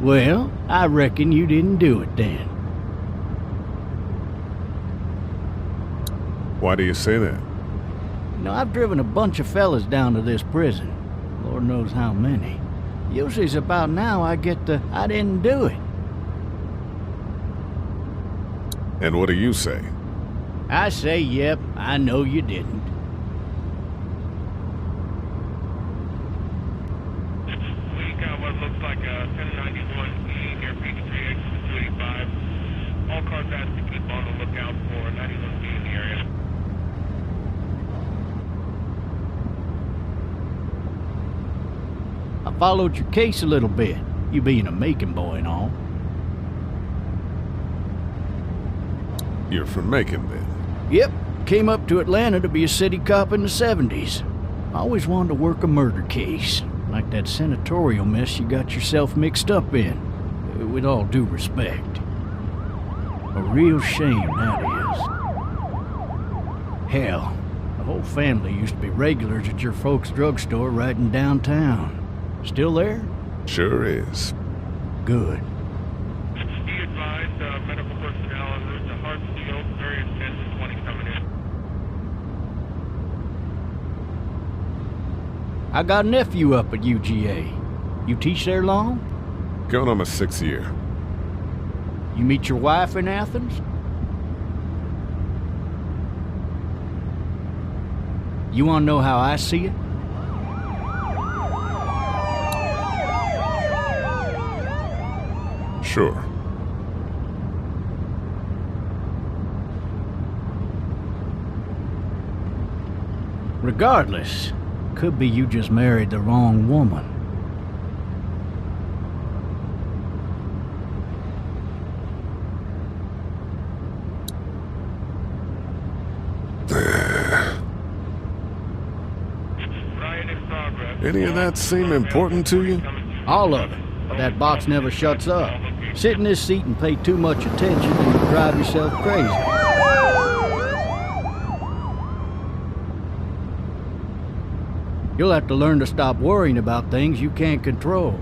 Well, I reckon you didn't do it then. Why do you say that? You know, I've driven a bunch of fellas down to this prison. Lord knows how many. Usually it's about now I get the, I didn't do it. And what do you say? I say, yep, I know you didn't. We got what looks like a 1091E near Peachtree exit 285. All cars asked to keep on the lookout for 91B in the area. I followed your case a little bit, you being a Macon boy and all. You're from Macon, then? Yep, came up to Atlanta to be a city cop in the 70s. I always wanted to work a murder case, like that senatorial mess you got yourself mixed up in, with all due respect. A real shame, that is. Hell, the whole family used to be regulars at your folks' drugstore right in downtown. Still there? Sure is. Good. Be advised, medical personnel en route to Hartsfield, various 10 to 20 coming in. I got a nephew up at UGA. You teach there long? Going on my 6th year. You meet your wife in Athens? You want to know how I see it? Sure. Regardless, could be you just married the wrong woman. Riot in progress. Any of that seem important to you? All of it. But that box never shuts up. Sit in this seat and pay too much attention and you'll drive yourself crazy. You'll have to learn to stop worrying about things you can't control.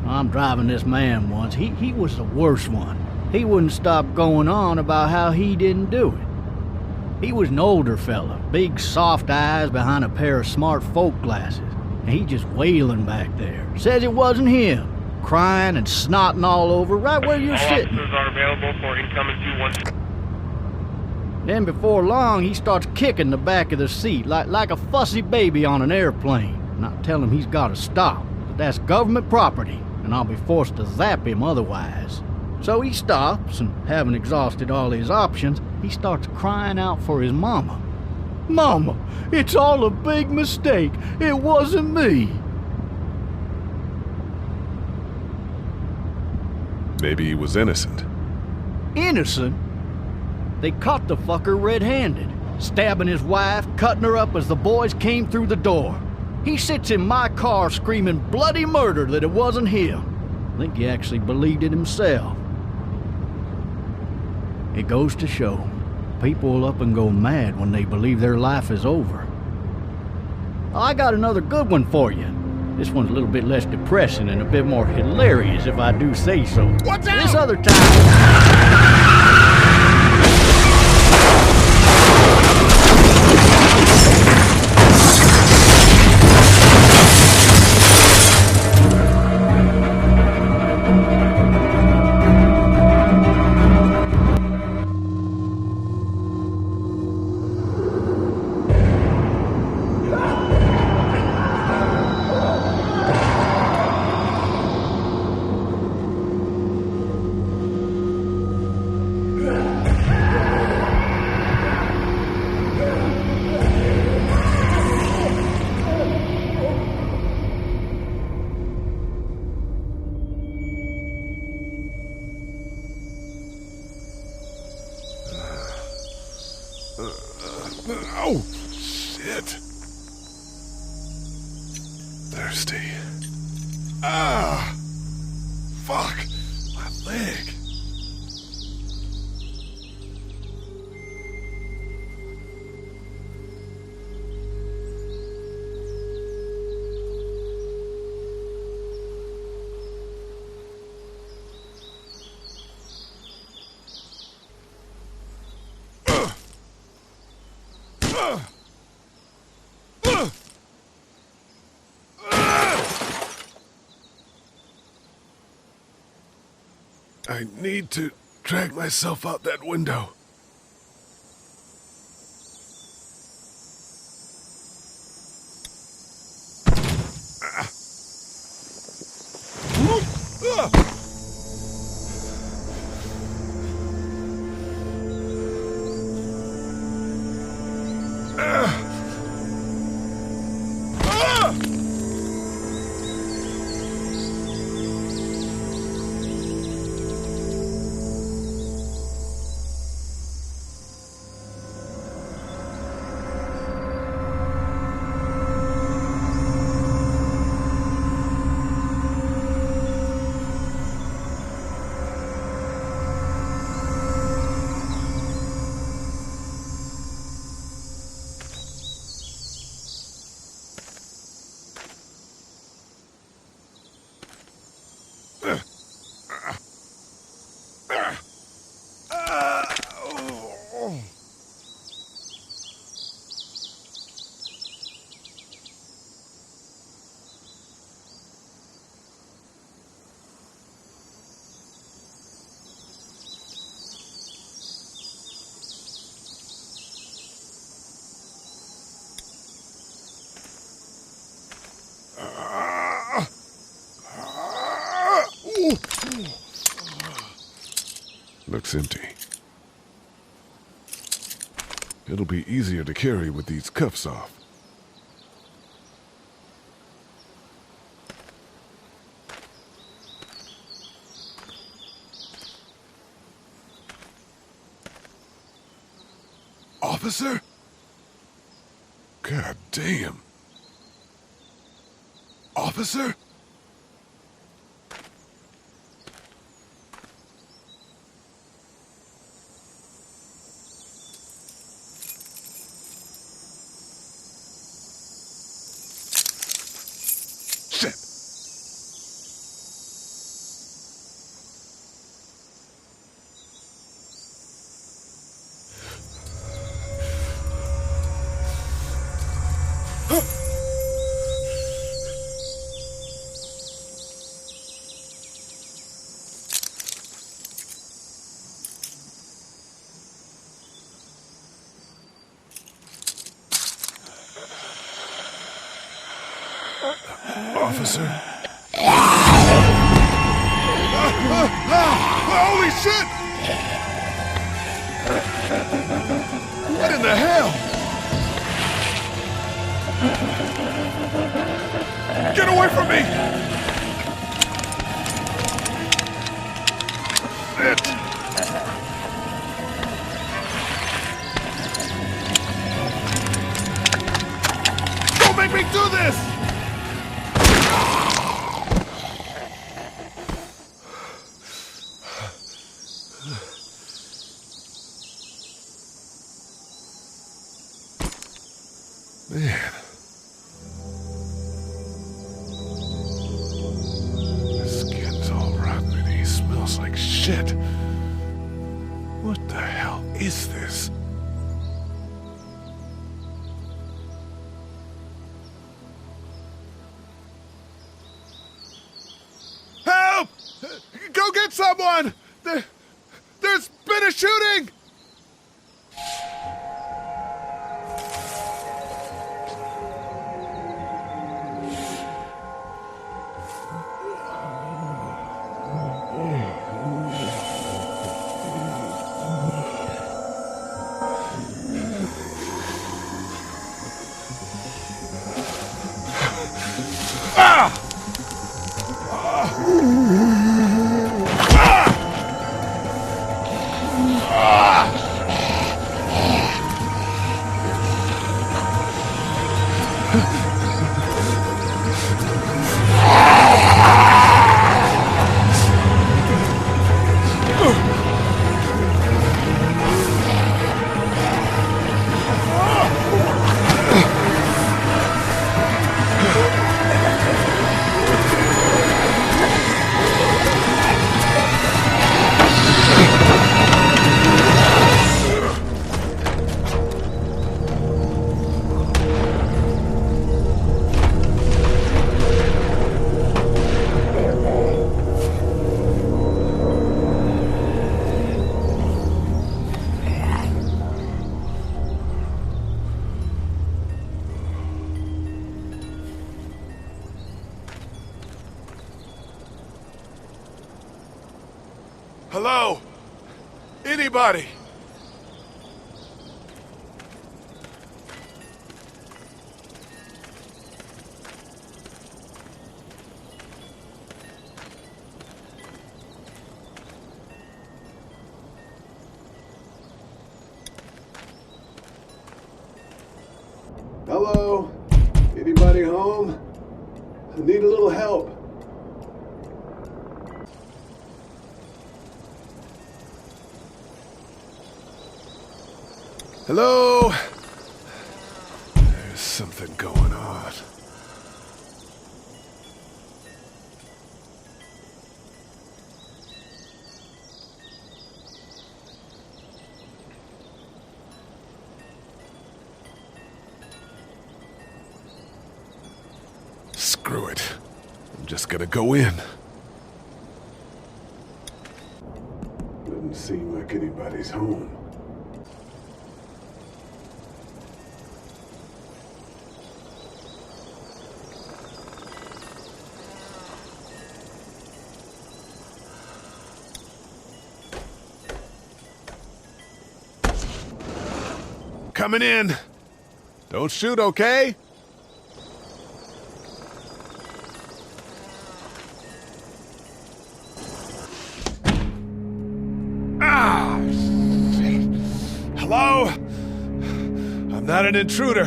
I'm driving this man once. He was the worst one. He wouldn't stop going on about how he didn't do it. He was an older fella, big soft eyes behind a pair of smart folk glasses. And he just wailing back there. Says it wasn't him. Crying and snotting all over right where you're All sitting. officers are available for incoming 2-1. Then before long, he starts kicking the back of the seat like a fussy baby on an airplane. And I tell him he's got to stop, that that's government property, and I'll be forced to zap him otherwise. So he stops, and having exhausted all his options, he starts crying out for his mama. Mama, it's all a big mistake. It wasn't me. Maybe he was innocent. Innocent? They caught the fucker red-handed, stabbing his wife, cutting her up as the boys came through the door. He sits in my car screaming bloody murder that it wasn't him. I think he actually believed it himself. It goes to show, people will up and go mad when they believe their life is over. I got another good one for you. This one's a little bit less depressing and a bit more hilarious, if I do say so. What's out? This other time... Oh, shit. Thirsty. Ah! Fuck! My leg. I need to drag myself out that window. Looks empty. It'll be easier to carry with these cuffs off. Officer? God damn. Officer? Shit. Officer? Holy shit! What in the hell? Get away from me! Shit! Don't make me do this! Man. His skin's all rotten and he smells like shit. What the hell is this? Help! Go get someone! There's been a shooting! Ah! Hello? Anybody? Hello? Anybody home? I need a little help. Hello? There's something going on. Screw it. I'm just gonna go in. Doesn't seem like anybody's home. Coming in. Don't shoot, okay? Ah! Shit. Hello? I'm not an intruder.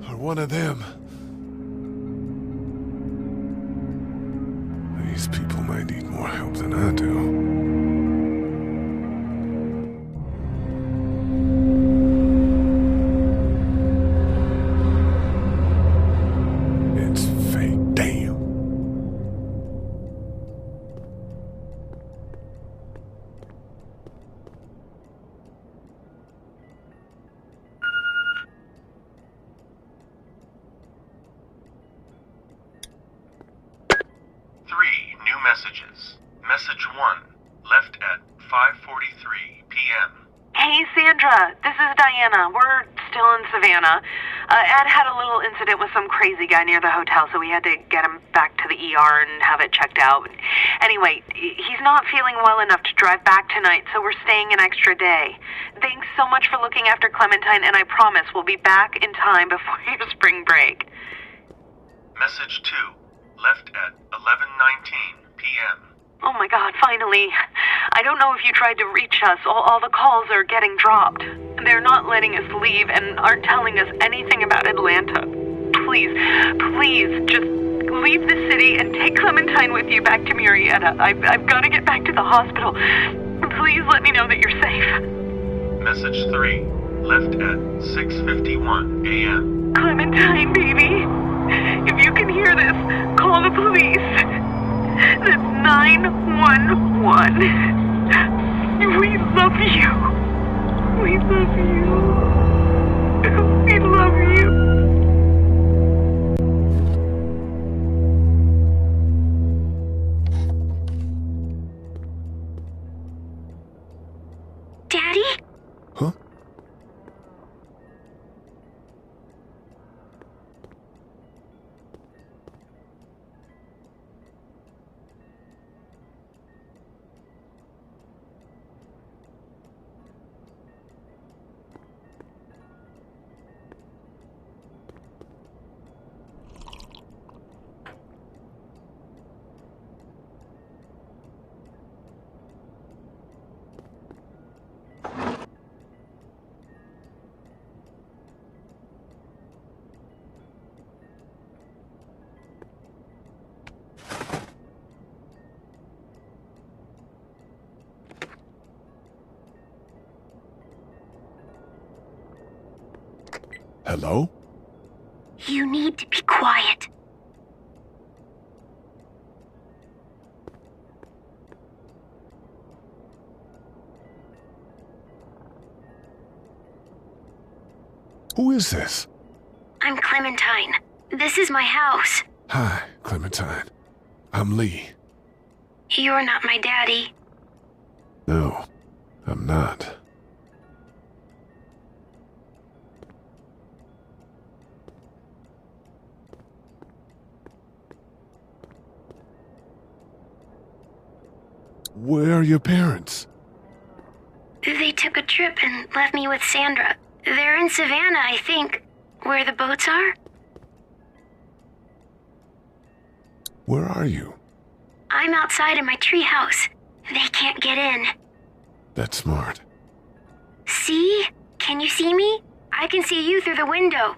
Or one of them. These people might need more help than I do. It's fake. Damn. Three new messages. Message 1, left at 5:43 p.m. Hey, Sandra. This is Diana. We're still in Savannah. Ed had a little incident with some crazy guy near the hotel, so we had to get him back to the ER and have it checked out. Anyway, he's not feeling well enough to drive back tonight, so we're staying an extra day. Thanks so much for looking after Clementine, and I promise we'll be back in time before your spring break. Message 2, left at 11:19 p.m. Oh my God, finally. I don't know if you tried to reach us. All the calls are getting dropped. They're not letting us leave and aren't telling us anything about Atlanta. Please, just leave the city and take Clementine with you back to Murrieta. I've got to get back to the hospital. Please let me know that you're safe. Message 3, left at 6:51 a.m. Clementine, baby. If you can hear this, call the police. That's 911. We love you. We love you. We love you. Daddy? Huh? Hello? You need to be quiet. Who is this? I'm Clementine. This is my house. Hi, Clementine. I'm Lee. You're not my daddy. No, I'm not. Where are your parents? They took a trip and left me with Sandra. They're in Savannah, I think. Where the boats are? Where are you? I'm outside in my treehouse. They can't get in. That's smart. See? Can you see me? I can see you through the window.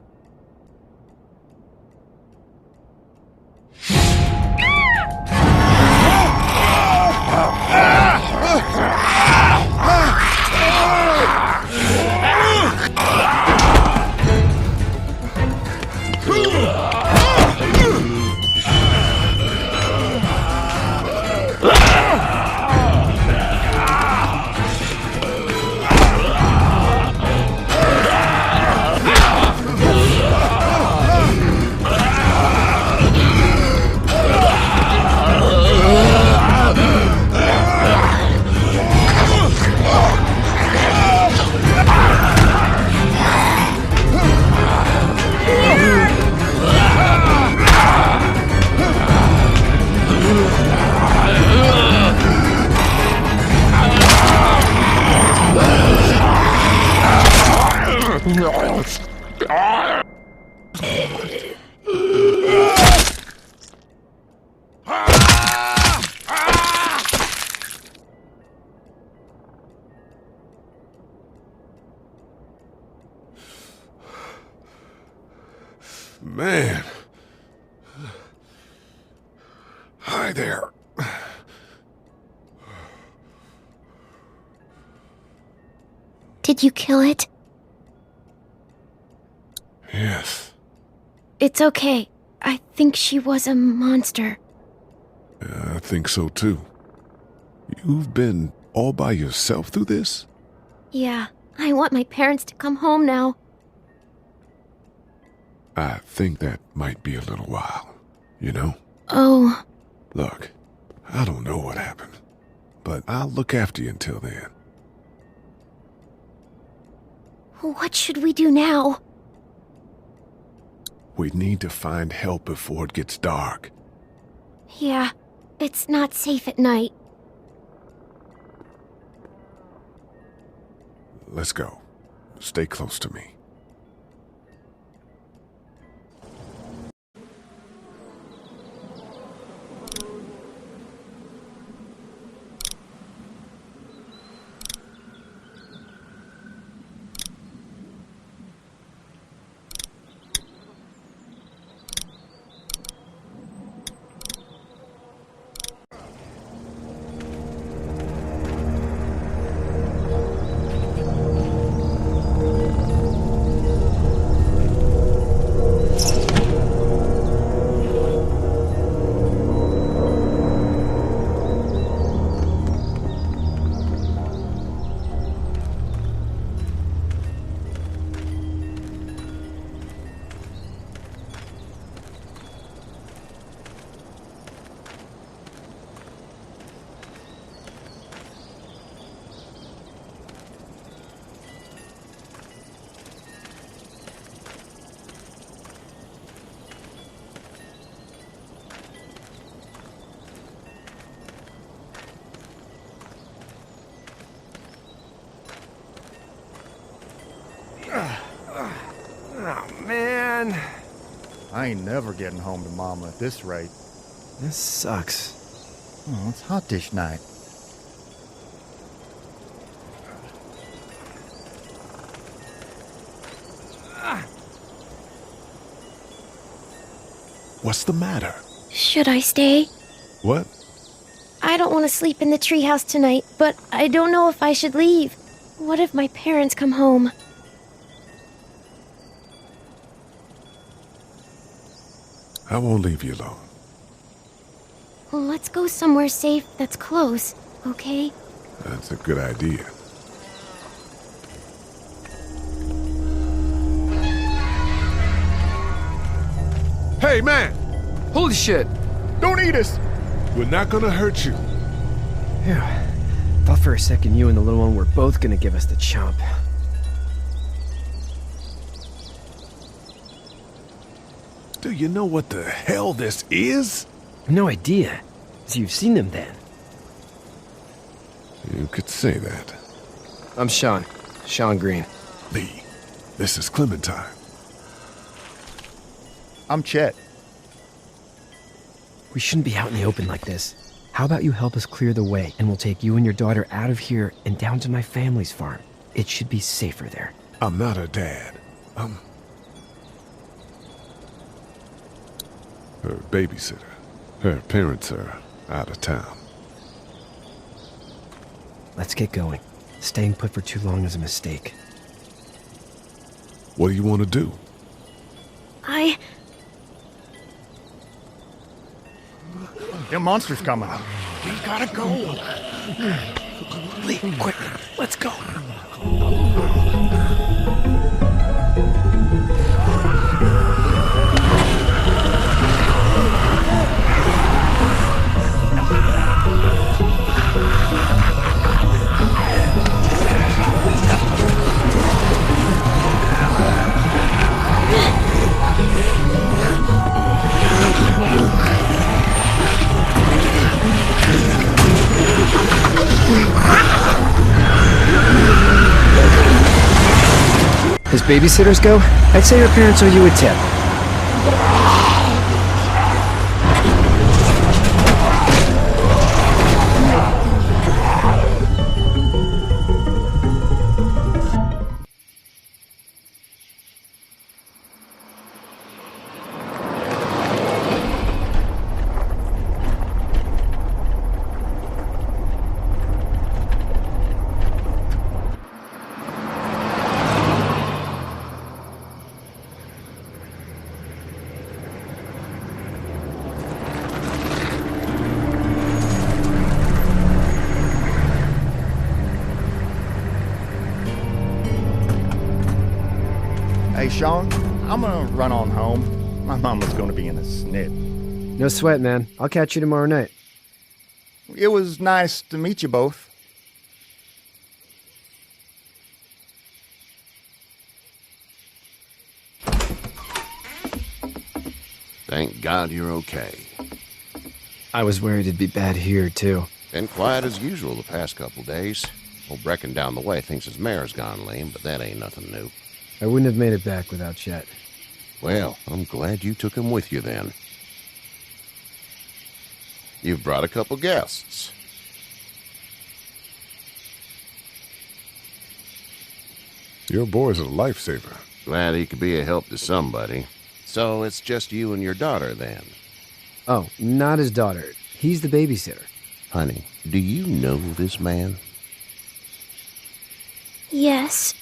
Man. Hi there. Did you kill it? Yes. It's okay. I think she was a monster. I think so too. You've been all by yourself through this? Yeah, I want my parents to come home now. I think that might be a little while, you know? Oh. Look, I don't know what happened, but I'll look after you until then. What should we do now? We need to find help before it gets dark. Yeah, it's not safe at night. Let's go. Stay close to me. Oh, man. I ain't never getting home to Mama at this rate. This sucks. Oh, it's hot dish night. What's the matter? Should I stay? What? I don't want to sleep in the treehouse tonight, but I don't know if I should leave. What if my parents come home? I won't leave you alone. Well, let's go somewhere safe that's close, okay? That's a good idea. Hey, man! Holy shit! Don't eat us! We're not gonna hurt you. Yeah. Thought for a second you and the little one were both gonna give us the chomp. Do you know what the hell this is? No idea. So you've seen them then? You could say that. I'm Sean. Sean Green. Lee, this is Clementine. I'm Chet. We shouldn't be out in the open like this. How about you help us clear the way, and we'll take you and your daughter out of here and down to my family's farm. It should be safer there. I'm not her dad. I'm her babysitter. Her parents are out of town. Let's get going. Staying put for too long is a mistake. What do you want to do? Them monsters coming. We gotta go. Lee, quick, let's go. As babysitters go, I'd say your parents owe you a tip. Hey, Sean, I'm gonna run on home. My mama's gonna be in a snit. No sweat, man. I'll catch you tomorrow night. It was nice to meet you both. Thank God you're okay. I was worried it'd be bad here, too. Been quiet as usual the past couple days. Old Brecken down the way thinks his mare's gone lame, but that ain't nothing new. I wouldn't have made it back without Chet. Well, I'm glad you took him with you then. You've brought a couple guests. Your boy's a lifesaver. Glad he could be a help to somebody. So it's just you and your daughter then? Oh, not his daughter. He's the babysitter. Honey, do you know this man? Yes.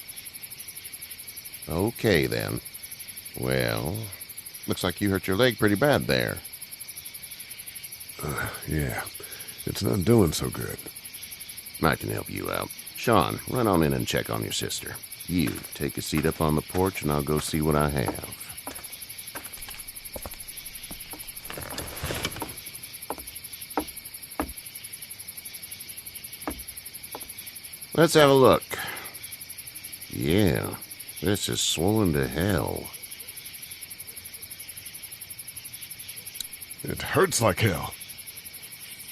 Okay, then. Well, looks like you hurt your leg pretty bad there. Yeah, it's not doing so good. I can help you out. Sean, run on in and check on your sister. You, take a seat up on the porch and I'll go see what I have. Let's have a look. Yeah, this is swollen to hell. It hurts like hell.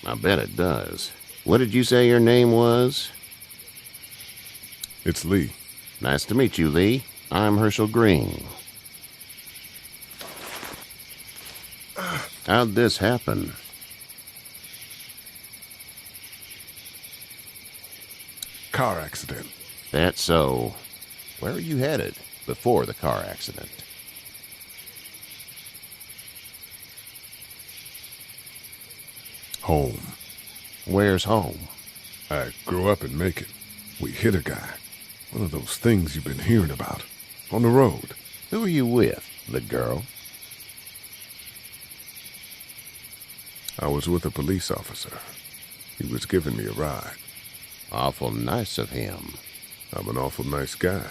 I bet it does. What did you say your name was? It's Lee. Nice to meet you, Lee. I'm Herschel Green. How'd this happen? Car accident. That's so. Where are you headed before the car accident? Home. Where's home? I grew up in Macon. We hit a guy. One of those things you've been hearing about. On the road. Who are you with? The girl? I was with a police officer. He was giving me a ride. Awful nice of him. I'm an awful nice guy.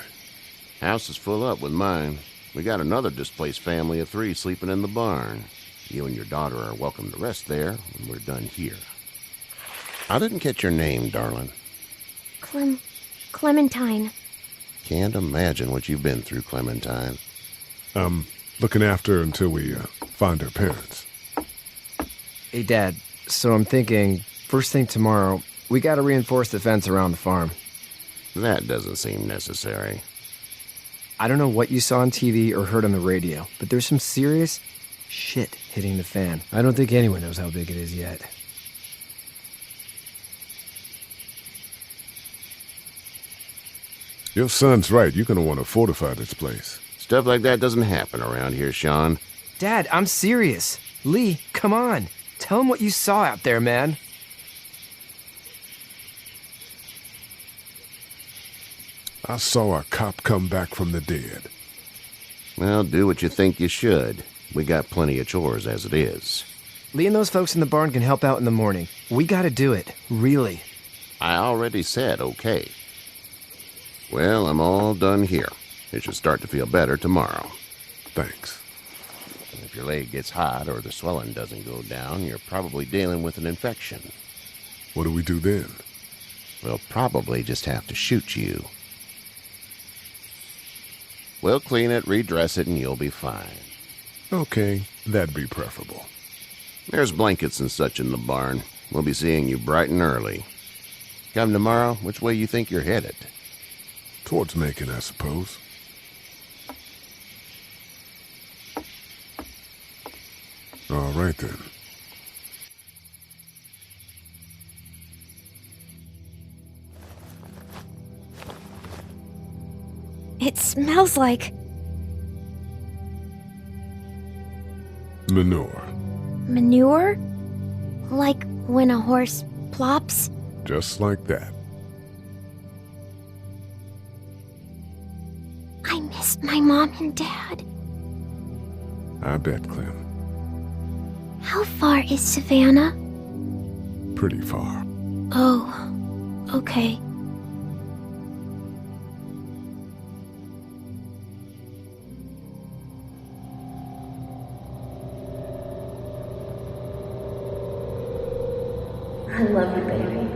House is full up with mine. We got another displaced family of 3 sleeping in the barn. You and your daughter are welcome to rest there when we're done here. I didn't catch your name, darling. Clementine. Can't imagine what you've been through, Clementine. I'm looking after her until we find her parents. Hey, Dad. So I'm thinking, first thing tomorrow, We gotta reinforce the fence around the farm. That doesn't seem necessary. I don't know what you saw on TV or heard on the radio, but there's some serious shit hitting the fan. I don't think anyone knows how big it is yet. Your son's right. You're gonna want to fortify this place. Stuff like that doesn't happen around here, Sean. Dad, I'm serious. Lee, come on. Tell him what you saw out there, man. I saw a cop come back from the dead. Well, do what you think you should. We got plenty of chores as it is. Lee and those folks in the barn can help out in the morning. We gotta do it. Really. I already said okay. Well, I'm all done here. It should start to feel better tomorrow. Thanks. If your leg gets hot or the swelling doesn't go down, you're probably dealing with an infection. What do we do then? We'll probably just have to shoot you. We'll clean it, redress it, and you'll be fine. Okay, that'd be preferable. There's blankets and such in the barn. We'll be seeing you bright and early. Come tomorrow, which way you think you're headed? Towards Macon, I suppose. All right, then. It smells like... Manure. manure? Like when a horse plops? Just like that. I missed my mom and dad. I bet, Clem. How far is Savannah? Pretty far. Oh, okay. I love you, baby.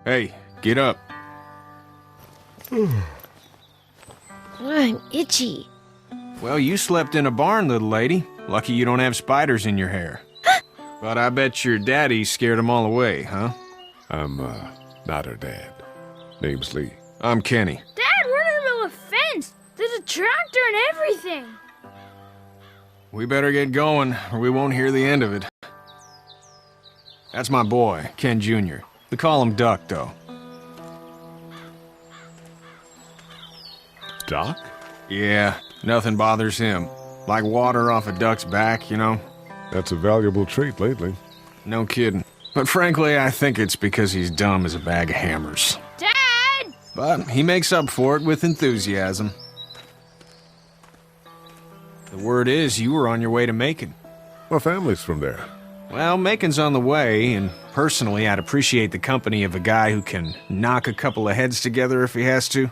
Hey, get up. I'm itchy. Well, you slept in a barn, little lady. Lucky you don't have spiders in your hair. But I bet your daddy scared them all away, huh? I'm, not her dad. Name's Lee. I'm Kenny. Dad, we're in the middle of a fence. There's a tractor and everything. We better get going, or we won't hear the end of it. That's my boy, Ken Jr. We call him Duck, though. Doc? Yeah, nothing bothers him. Like water off a duck's back, you know? That's a valuable trait lately. No kidding. But frankly, I think it's because he's dumb as a bag of hammers. Dad! But he makes up for it with enthusiasm. The word is you were on your way to Macon. My family's from there. Well, Macon's on the way, and personally, I'd appreciate the company of a guy who can knock a couple of heads together if he has to.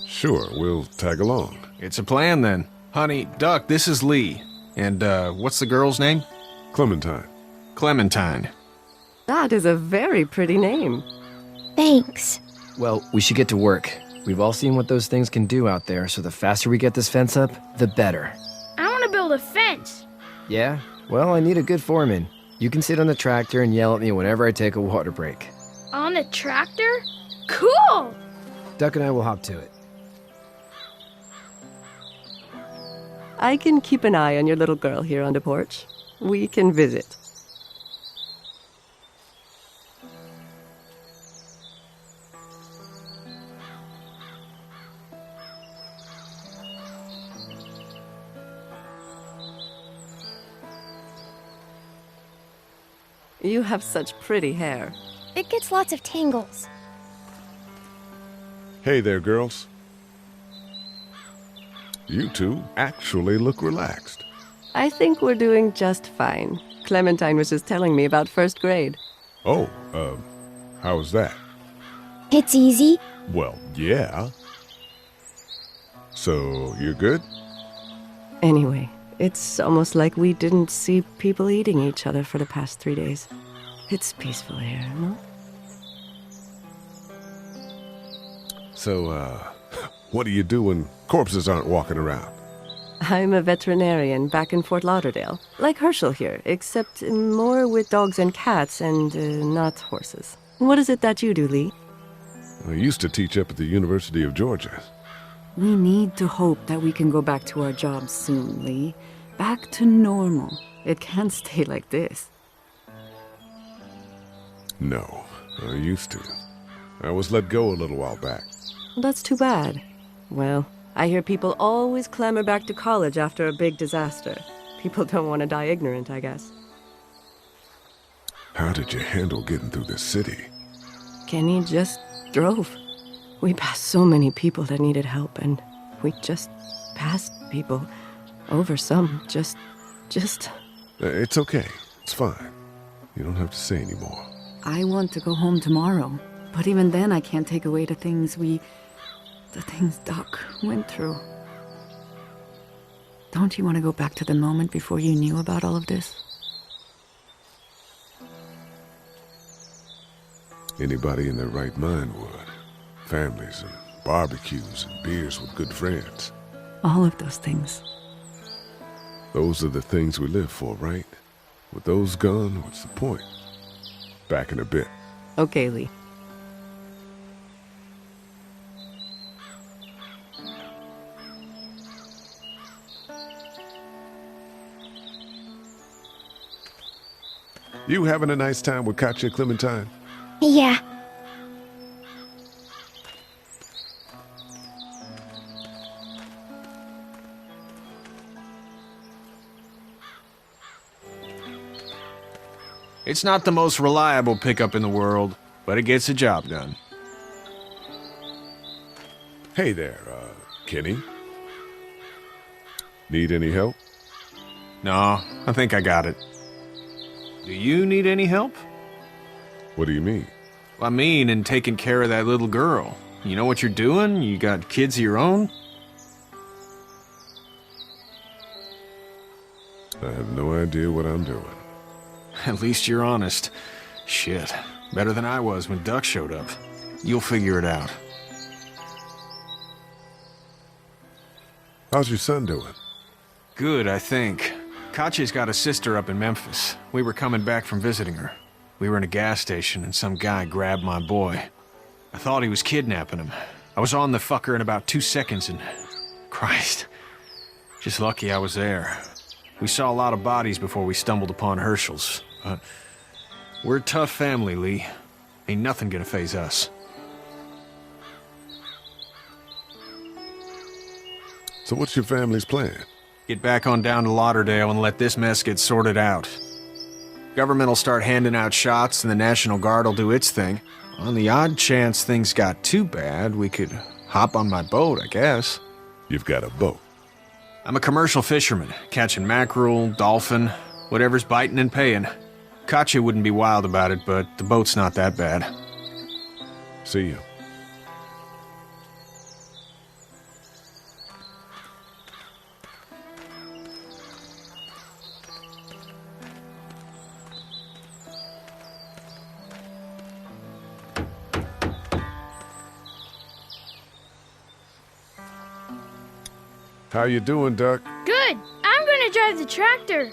Sure, we'll tag along. It's a plan, then. Honey, Duck, this is Lee. And, what's the girl's name? Clementine. Clementine. That is a very pretty name. Thanks. Well, we should get to work. We've all seen what those things can do out there, so the faster we get this fence up, the better. I want to build a fence. Yeah? Well, I need a good foreman. You can sit on the tractor and yell at me whenever I take a water break. On the tractor? Cool! Duck and I will hop to it. I can keep an eye on your little girl here on the porch. We can visit. You have such pretty hair. It gets lots of tangles. Hey there, girls. You two actually look relaxed. I think we're doing just fine. Clementine was just telling me about first grade. Oh, how was that? It's easy. Well, yeah. So, you're good? Anyway, It's almost like we didn't see people eating each other for the past 3 days. It's peaceful here, no? So, what do you do when corpses aren't walking around? I'm a veterinarian back in Fort Lauderdale. Like Herschel here, except more with dogs and cats and not horses. What is it that you do, Lee? I used to teach up at the University of Georgia. We need to hope that we can go back to our jobs soon, Lee. Back to normal. It can't stay like this. No, I used to. I was let go a little while back. That's too bad. Well, I hear people always clamor back to college after a big disaster. People don't want to die ignorant, I guess. How did you handle getting through the city? Kenny just drove. We passed so many people that needed help, and we just passed people. Over some, just... It's okay. It's fine. You don't have to say anymore. I want to go home tomorrow, but even then I can't take away the things Doc went through. Don't you want to go back to the moment before you knew about all of this? Anybody in their right mind would. Families and barbecues and beers with good friends. All of those things. Those are the things we live for, right? With those gone, what's the point? Back in a bit. Okay, Lee. You having a nice time with Katya, Clementine? Yeah. It's not the most reliable pickup in the world, but it gets the job done. Hey there, Kenny. Need any help? No, I think I got it. Do you need any help? What do you mean? I mean, in taking care of that little girl. You know what you're doing? You got kids of your own? I have no idea what I'm doing. At least you're honest. Shit. Better than I was when Duck showed up. You'll figure it out. How's your son doing? Good, I think. Katya's got a sister up in Memphis. We were coming back from visiting her. We were in a gas station and some guy grabbed my boy. I thought he was kidnapping him. I was on the fucker in about 2 seconds and... Christ. Just lucky I was there. We saw a lot of bodies before we stumbled upon Herschel's, but... We're a tough family, Lee. Ain't nothing gonna faze us. So what's your family's plan? Get back on down to Lauderdale and let this mess get sorted out. Government will start handing out shots and the National Guard will do its thing. On the odd chance things got too bad, we could hop on my boat, I guess. You've got a boat? I'm a commercial fisherman, catching mackerel, dolphin, whatever's biting and paying. Katya wouldn't be wild about it, but the boat's not that bad. See you. How you doing, Duck? Good. I'm gonna drive the tractor.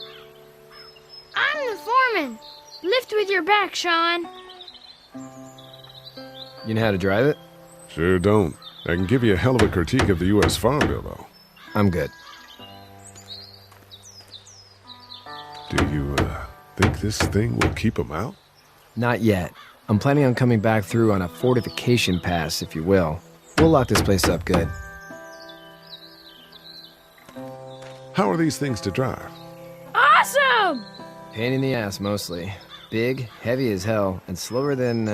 I'm the foreman. Lift with your back, Sean. You know how to drive it? Sure don't. I can give you a hell of a critique of the U.S. Farm Bill, though. I'm good. Do you, think this thing will keep them out? Not yet. I'm planning on coming back through on a fortification pass, if you will. We'll lock this place up good. How are these things to drive? Awesome! Pain in the ass, mostly. Big, heavy as hell, and slower than,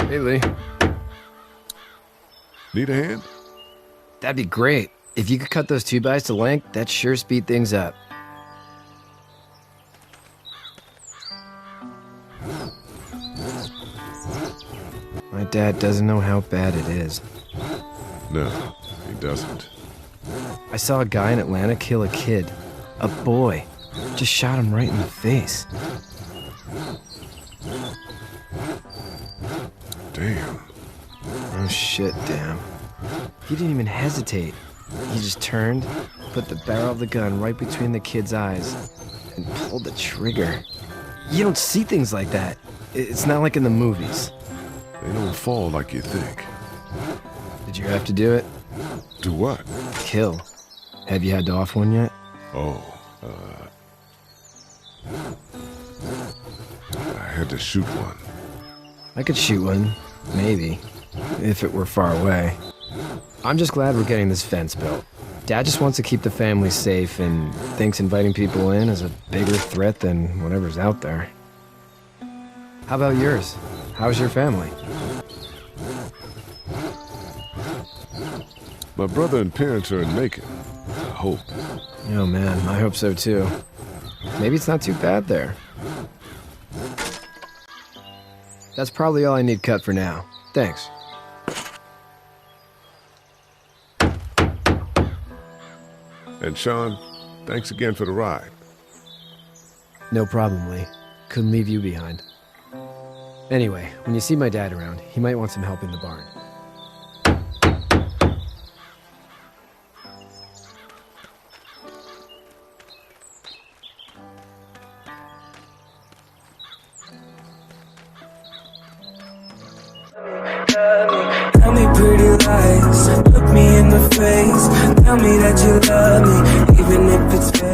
Hey, Lee. Need a hand? That'd be great. If you could cut those 2x to length, that'd sure speed things up. My dad doesn't know how bad it is. No, he doesn't. I saw a guy in Atlanta kill a kid. A boy. Just shot him right in the face. Damn. Oh shit, damn. He didn't even hesitate. He just turned, put the barrel of the gun right between the kid's eyes, and pulled the trigger. You don't see things like that. It's not like in the movies. They don't fall like you think. Did you have to do it? Do what? Kill. Have you had to off one yet? Oh, I had to shoot one. I could shoot one, maybe, if it were far away. I'm just glad we're getting this fence built. Dad just wants to keep the family safe and thinks inviting people in is a bigger threat than whatever's out there. How about yours? How's your family? My brother and parents are in Macon. I hope. Oh man, I hope so too. Maybe it's not too bad there. That's probably all I need cut for now. Thanks. And Sean, thanks again for the ride. No problem, Lee. Couldn't leave you behind. Anyway, when you see my dad around, he might want some help in the barn. Tell me pretty lies, look me in the face. Tell me that you love me, even if it's fake.